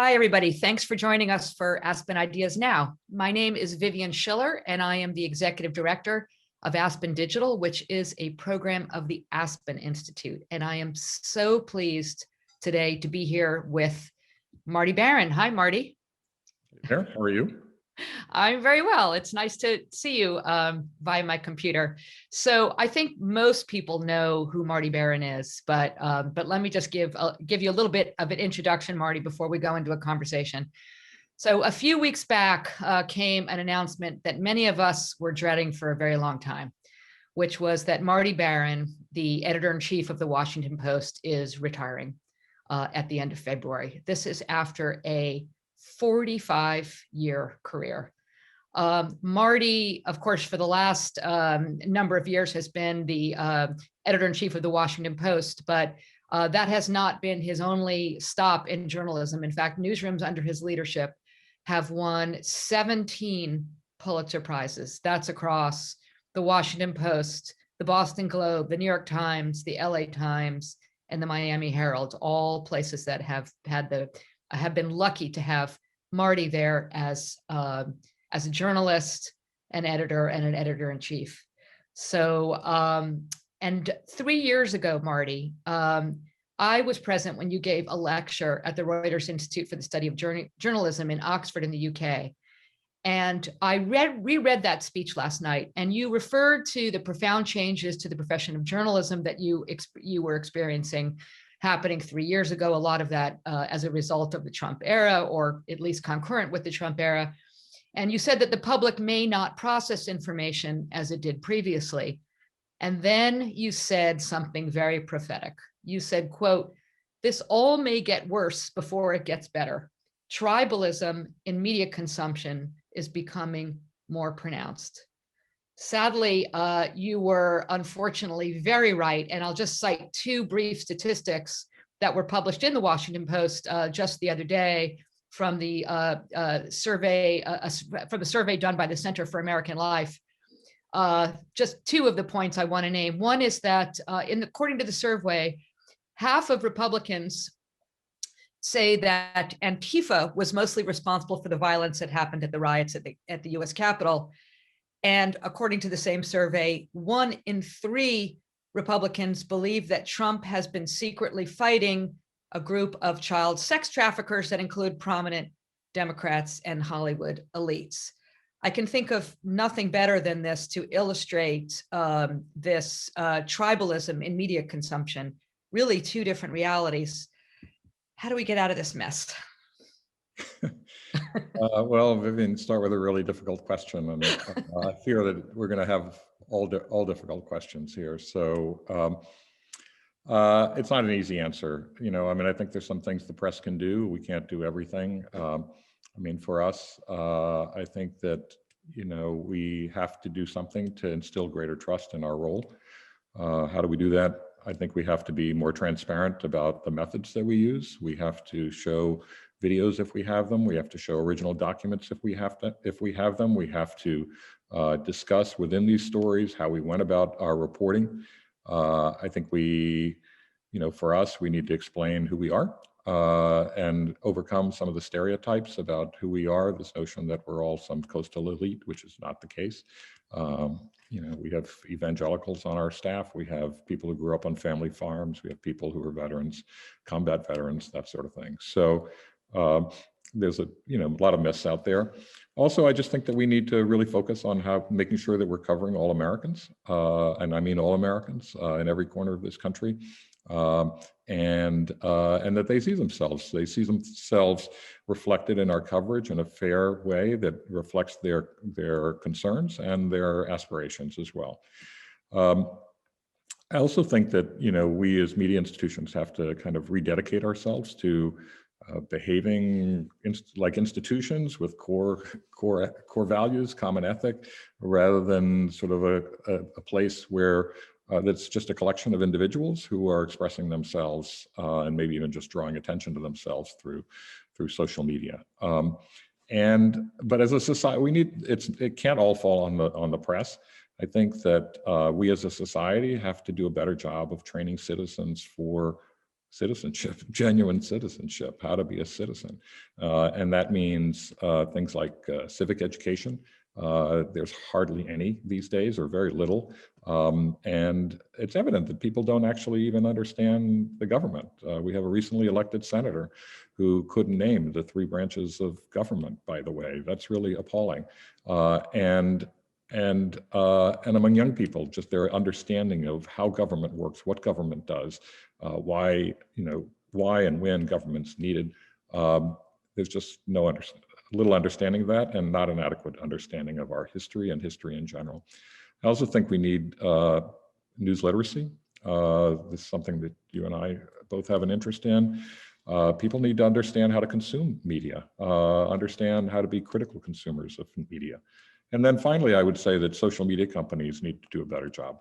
Hi, everybody. Thanks for joining us for Aspen Ideas Now. My name is Vivian Schiller, and I am the Executive Director of Aspen Digital, which is a program of the Aspen Institute. And I am so pleased today to be here with Marty Baron. Hi, Marty. There, how are you? I'm very well. It's nice to see you via my computer. So I think most people know who Marty Baron is, but let me just give you a little bit of an introduction, Marty, before we go into a conversation. So a few weeks back came an announcement that many of us were dreading for a very long time, which was that Marty Baron, the editor-in-chief of the Washington Post, is retiring at the end of February. This is after a 45-year career. Marty, of course, for the last number of years has been the editor-in-chief of the Washington Post, but that has not been his only stop in journalism. In fact, newsrooms under his leadership have won 17 Pulitzer Prizes. That's across the Washington Post, the Boston Globe, the New York Times, the LA Times, and the Miami Herald, all places that have been lucky to have Marty there as a journalist, an editor, and an editor-in-chief. So, and 3 years ago, Marty, I was present when you gave a lecture at the Reuters Institute for the Study of Journalism in Oxford in the UK. And I reread that speech last night, and you referred to the profound changes to the profession of journalism that you were experiencing happening 3 years ago, a lot of that as a result of the Trump era, or at least concurrent with the Trump era. And you said that the public may not process information as it did previously. And then you said something very prophetic. You said, quote, "This all may get worse before it gets better. Tribalism in media consumption is becoming more pronounced." Sadly, you were unfortunately very right. And I'll just cite two brief statistics that were published in the Washington Post just the other day from the survey done by the Center for American Life. Just two of the points I want to name. One is that according to the survey, half of Republicans say that Antifa was mostly responsible for the violence that happened at the riots at the US Capitol. And according to the same survey, 1 in 3 Republicans believe that Trump has been secretly fighting a group of child sex traffickers that include prominent Democrats and Hollywood elites. I can think of nothing better than this to illustrate this tribalism in media consumption, really two different realities. How do we get out of this mess? Well, Vivian, start with a really difficult question, and I fear that we're going to have all difficult questions here. So it's not an easy answer. You know, I mean, I think there's some things the press can do. We can't do everything. I mean, for us, I think that, you know, we have to do something to instill greater trust in our role. How do we do that? I think we have to be more transparent about the methods that we use. We have to show videos if we have them. We have to show original documents if we have them. We have to discuss within these stories how we went about our reporting. I think we, you know, for us, we need to explain who we are and overcome some of the stereotypes about who we are, this notion that we're all some coastal elite, which is not the case. You know, we have evangelicals on our staff. We have people who grew up on family farms. We have people who are veterans, combat veterans, that sort of thing. So there's a lot of myths out there. Also, I just think that we need to really focus on making sure that we're covering all Americans, and I mean all Americans in every corner of this country, and that they see themselves reflected in our coverage in a fair way that reflects their concerns and their aspirations as well. I also think that, you know, we as media institutions have to kind of rededicate ourselves to behaving like institutions with core values, common ethic, rather than sort of a place where that's just a collection of individuals who are expressing themselves and maybe even just drawing attention to themselves through social media. But as a society, it can't all fall on the press. I think that we as a society have to do a better job of training citizens for citizenship, genuine citizenship, how to be a citizen. And that means things like civic education. There's hardly any these days, or very little. And it's evident that people don't actually even understand the government. We have a recently elected senator who couldn't name the 3 branches of government, by the way. That's really appalling. And among young people, just their understanding of how government works, what government does, why and when government's needed. There's just little understanding of that, and not an adequate understanding of our history and history in general. I also think we need news literacy. This is something that you and I both have an interest in. People need to understand how to consume media, understand how to be critical consumers of media. And then finally, I would say that social media companies need to do a better job.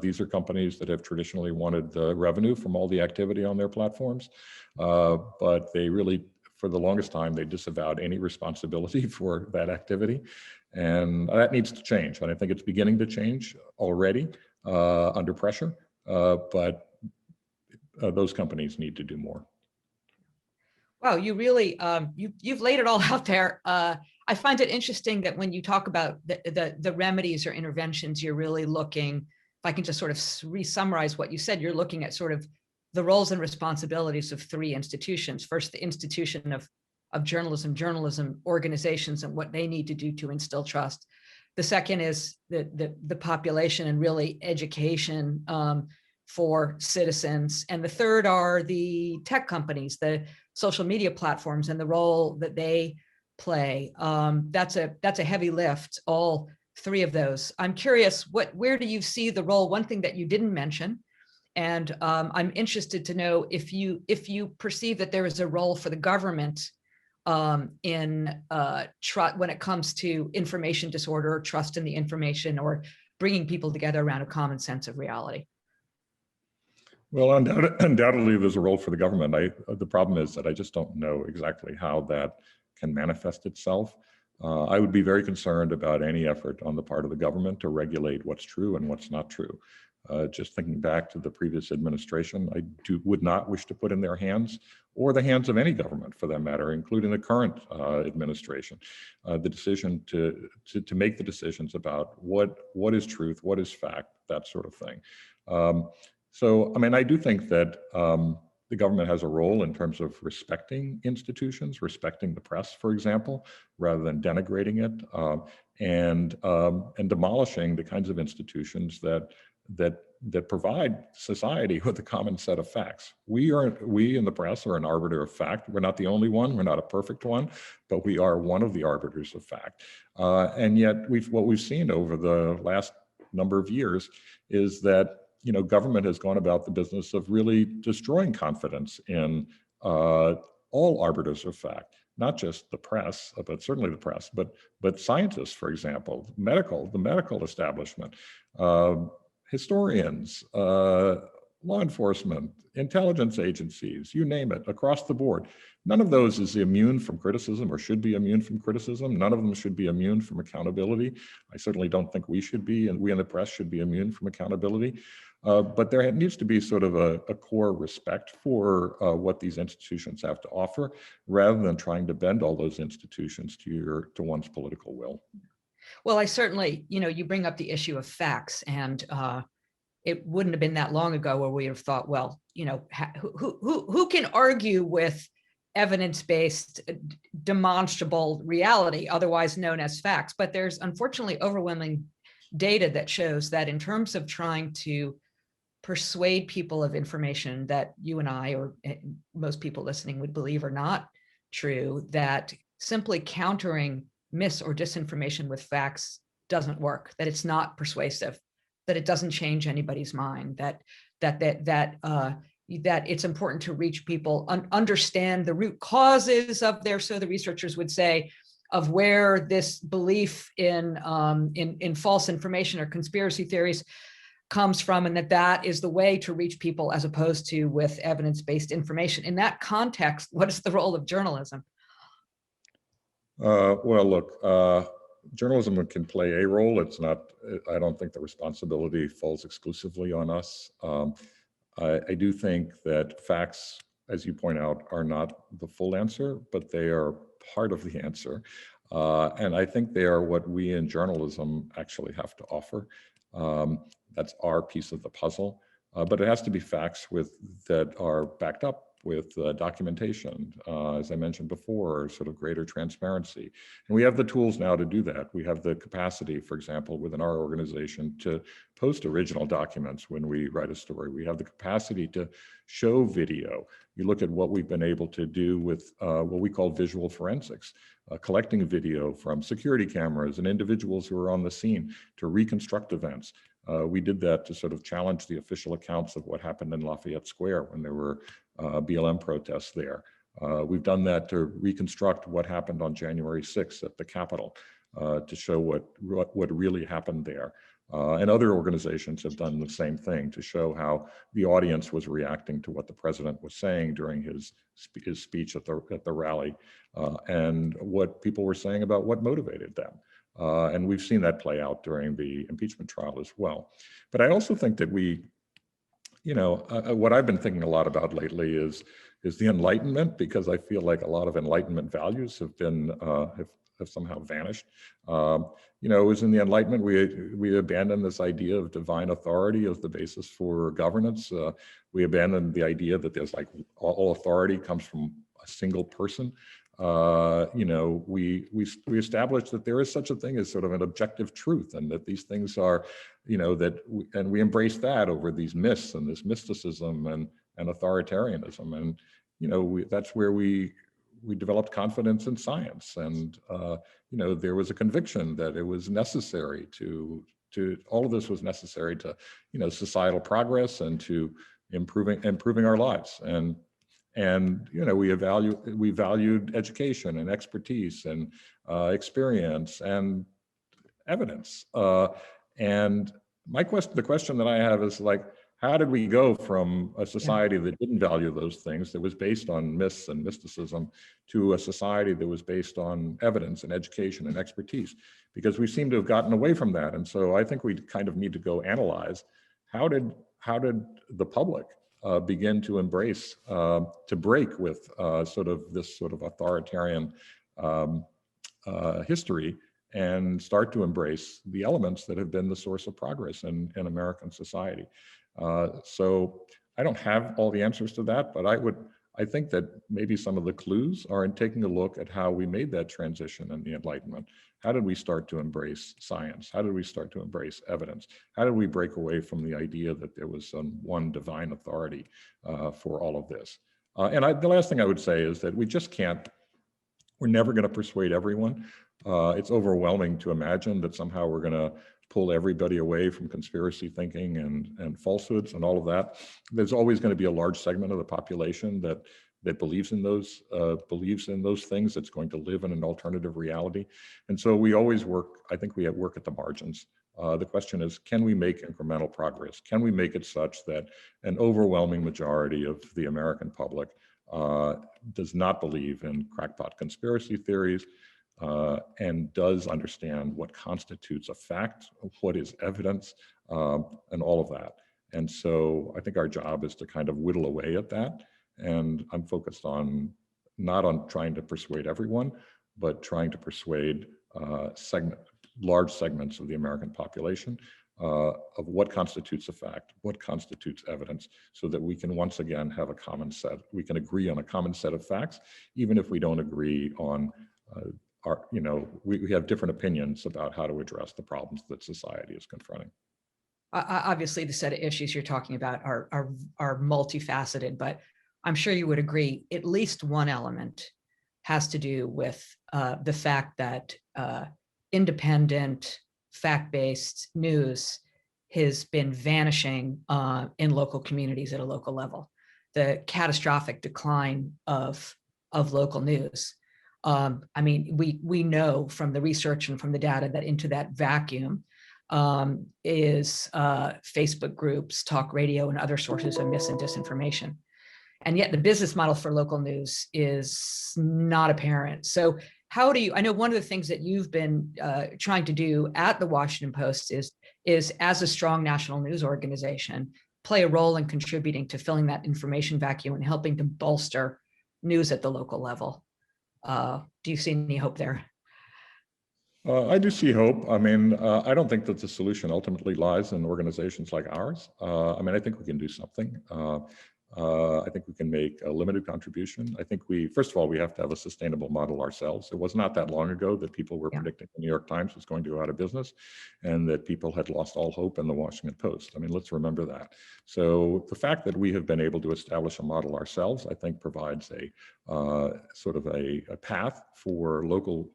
These are companies that have traditionally wanted the revenue from all the activity on their platforms, but they really, for the longest time, they disavowed any responsibility for that activity. And that needs to change. And I think it's beginning to change already under pressure, but those companies need to do more. Wow, you really, you've laid it all out there. I find it interesting that when you talk about the remedies or interventions, you're really looking, if I can just sort of re-summarize what you said, you're looking at sort of the roles and responsibilities of 3 institutions. First, the institution of journalism organizations and what they need to do to instill trust. The second is the population and really education for citizens. And the third are the tech companies, the social media platforms, and the role that they play. That's a heavy lift, all 3 of those. I'm curious, where do you see the role? One thing that you didn't mention, and I'm interested to know if you perceive that there is a role for the government in when it comes to information disorder, or trust in the information, or bringing people together around a common sense of reality. Well, undoubtedly, there's a role for the government. The problem is that I just don't know exactly how that can manifest itself. I would be very concerned about any effort on the part of the government to regulate what's true and what's not true. Just thinking back to the previous administration, I would not wish to put in their hands, or the hands of any government for that matter, including the current administration, the decision to make the decisions about what is truth, what is fact, that sort of thing. So, I mean, I do think that the government has a role in terms of respecting institutions, respecting the press, for example, rather than denigrating it, and demolishing the kinds of institutions that provide society with a common set of facts. We in the press are an arbiter of fact. We're not the only one. We're not a perfect one, but we are one of the arbiters of fact. And yet, what we've seen over the last number of years is that government has gone about the business of really destroying confidence in all arbiters of fact, not just the press, but certainly the press, but scientists, for example, the medical establishment, historians, law enforcement, intelligence agencies, you name it, across the board. None of those is immune from criticism, or should be immune from criticism. None of them should be immune from accountability. I certainly don't think we should be, and we in the press should be immune from accountability. But there needs to be sort of a core respect for what these institutions have to offer, rather than trying to bend all those institutions to one's political will. Well, I certainly, you bring up the issue of facts, and it wouldn't have been that long ago where we have thought, well, who can argue with evidence-based, demonstrable reality, otherwise known as facts? But there's unfortunately overwhelming data that shows that in terms of trying to persuade people of information that you and I, or most people listening, would believe are not true, that simply countering mis or disinformation with facts doesn't work, that it's not persuasive, that it doesn't change anybody's mind, that it's important to reach people, understand the root causes of so the researchers would say, of where this belief in false information or conspiracy theories comes from, and that is the way to reach people, as opposed to with evidence-based information. In that context, what is the role of journalism? Well, look, journalism can play a role. It's not, I don't think the responsibility falls exclusively on us. I do think that facts, as you point out, are not the full answer, but they are part of the answer. And I think they are what we in journalism actually have to offer. That's our piece of the puzzle. But it has to be facts that are backed up with documentation, as I mentioned before, sort of greater transparency. And we have the tools now to do that. We have the capacity, for example, within our organization to post original documents when we write a story. We have the capacity to show video. You look at what we've been able to do with what we call visual forensics, collecting video from security cameras and individuals who are on the scene to reconstruct events. We did that to sort of challenge the official accounts of what happened in Lafayette Square when there were BLM protests there. We've done that to reconstruct what happened on January 6th at the Capitol, to show what really happened there. And other organizations have done the same thing to show how the audience was reacting to what the president was saying during his speech at the rally, and what people were saying about what motivated them. And we've seen that play out during the impeachment trial as well. But I also think that what I've been thinking a lot about lately is the Enlightenment, because I feel like a lot of Enlightenment values have been have somehow vanished. It was in the Enlightenment we abandoned this idea of divine authority as the basis for governance. We abandoned the idea that there's like all authority comes from a single person. We established that there is such a thing as sort of an objective truth, and that these things are, and we embrace that over these myths and this mysticism and authoritarianism. And, that's where we developed confidence in science. And, there was a conviction that it was necessary to all of this was necessary to, societal progress and to improving our lives. And we valued education and expertise and experience and evidence. And the question that I have is like, how did we go from a society that didn't value those things, that was based on myths and mysticism, to a society that was based on evidence and education and expertise? Because we seem to have gotten away from that. And so I think we kind of need to go analyze how did the public begin to embrace, to break with sort of authoritarian history, and start to embrace the elements that have been the source of progress in American society. So I don't have all the answers to that, but I think that maybe some of the clues are in taking a look at how we made that transition in the Enlightenment. How did we start to embrace science? How did we start to embrace evidence? How did we break away from the idea that there was one divine authority for all of this? The last thing I would say is that we're never going to persuade everyone. It's overwhelming to imagine that somehow we're going to pull everybody away from conspiracy thinking and falsehoods and all of that. There's always going to be a large segment of the population that believes in those things, that's going to live in an alternative reality. And so we always work at the margins. The question is, can we make incremental progress? Can we make it such that an overwhelming majority of the American public does not believe in crackpot conspiracy theories, and does understand what constitutes a fact, what is evidence, and all of that. And so I think our job is to kind of whittle away at that. And I'm focused not on trying to persuade everyone, but trying to persuade large segments of the American population of what constitutes a fact, what constitutes evidence, so that we can once again have we can agree on a common set of facts, even if we don't agree on we have different opinions about how to address the problems that society is confronting. Obviously, the set of issues you're talking about are multifaceted, but I'm sure you would agree at least one element has to do with the fact that independent, fact-based news has been vanishing in local communities at a local level. The catastrophic decline of local news. We know from the research and from the data that into that vacuum is Facebook groups, talk radio, and other sources of mis and disinformation. And yet the business model for local news is not apparent. So I know one of the things that you've been trying to do at the Washington Post is as a strong national news organization, play a role in contributing to filling that information vacuum and helping to bolster news at the local level. Do you see any hope there? I do see hope. I mean, I don't think that the solution ultimately lies in organizations like ours. I mean, I think we can do something. I think we can make a limited contribution. I think first of all, we have to have a sustainable model ourselves. It was not that long ago that people were predicting the New York Times was going to go out of business and that people had lost all hope in the Washington Post. I mean, let's remember that. So the fact that we have been able to establish a model ourselves, I think provides a sort of a path for local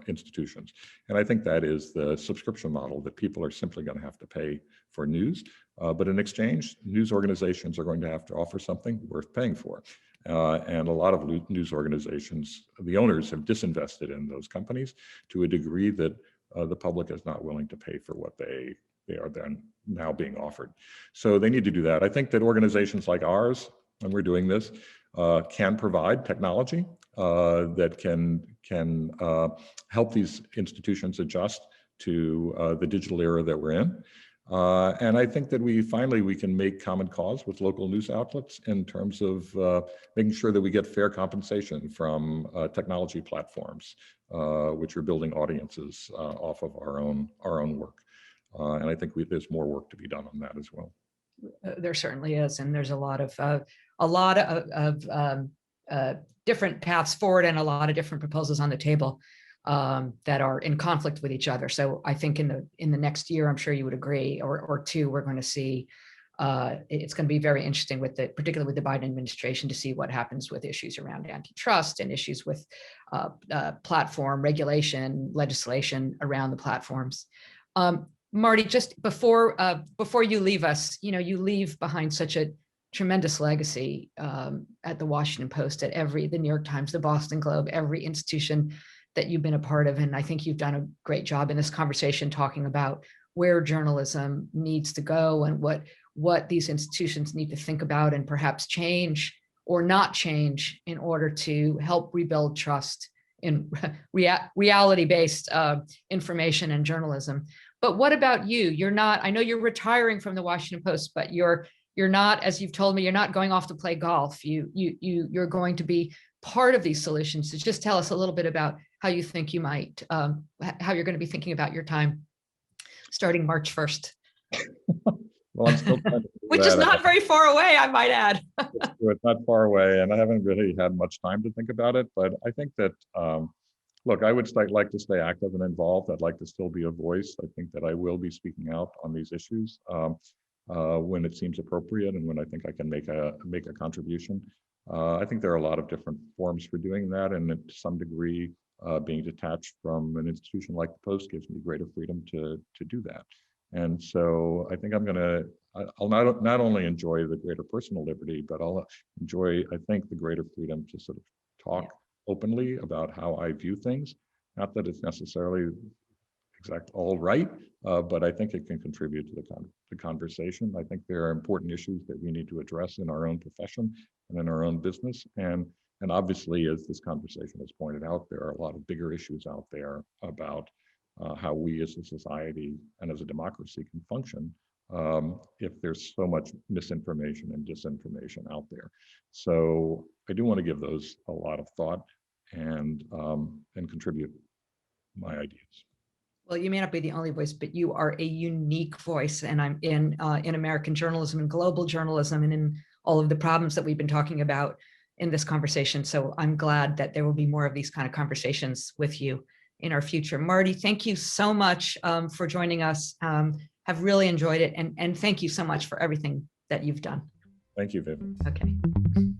institutions. And I think that is the subscription model that people are simply going to have to pay for news. But in exchange, news organizations are going to have to offer something worth paying for. And a lot of news organizations, the owners have disinvested in those companies to a degree that the public is not willing to pay for what they are then now being offered. So they need to do that. I think that organizations like ours, and we're doing this, can provide technology that can help these institutions adjust to the digital era that we're in. And I think that we can make common cause with local news outlets in terms of making sure that we get fair compensation from technology platforms, which are building audiences off of our own work. And I think there's more work to be done on that as well. There certainly is, and there's a lot of different paths forward and a lot of different proposals on the table that are in conflict with each other. So I think in the next year, I'm sure you would agree, or two, we're going to see. It's going to be very interesting particularly with the Biden administration, to see what happens with issues around antitrust and issues with platform regulation, legislation around the platforms. Marty, just before you leave us, you leave behind such a tremendous legacy at the Washington Post, at the New York Times, the Boston Globe, every institution that you've been a part of. And I think you've done a great job in this conversation talking about where journalism needs to go and what these institutions need to think about and perhaps change or not change in order to help rebuild trust in reality-based information and journalism. But what about you? I know you're retiring from the Washington Post, but you're not, as you've told me, you're not going off to play golf. You're going to be part of these solutions. So just tell us a little bit about how you think you might, how you're going to be thinking about your time starting March 1st. Well, I'm still trying to which is not very far away, I might add. It's not far away, and I haven't really had much time to think about it. But I think that, look, I would like to stay active and involved. I'd like to still be a voice. I think that I will be speaking out on these issues when it seems appropriate and when I think I can make a contribution. I think there are a lot of different forms for doing that, and to some degree, being detached from an institution like the Post gives me greater freedom to do that. And so I think I'll not only enjoy the greater personal liberty, but I'll enjoy, I think, the greater freedom to sort of talk openly about how I view things. Not that it's necessarily all right, but I think it can contribute to the conversation. I think there are important issues that we need to address in our own profession and in our own business. And obviously, as this conversation has pointed out, there are a lot of bigger issues out there about how we as a society and as a democracy can function if there's so much misinformation and disinformation out there. So I do want to give those a lot of thought and contribute my ideas. Well, you may not be the only voice, but you are a unique voice, and I'm in American journalism and global journalism and in all of the problems that we've been talking about in this conversation. So I'm glad that there will be more of these kind of conversations with you in our future. Marty, thank you so much for joining us. Have really enjoyed it. And thank you so much for everything that you've done. Thank you, Vivian. Okay.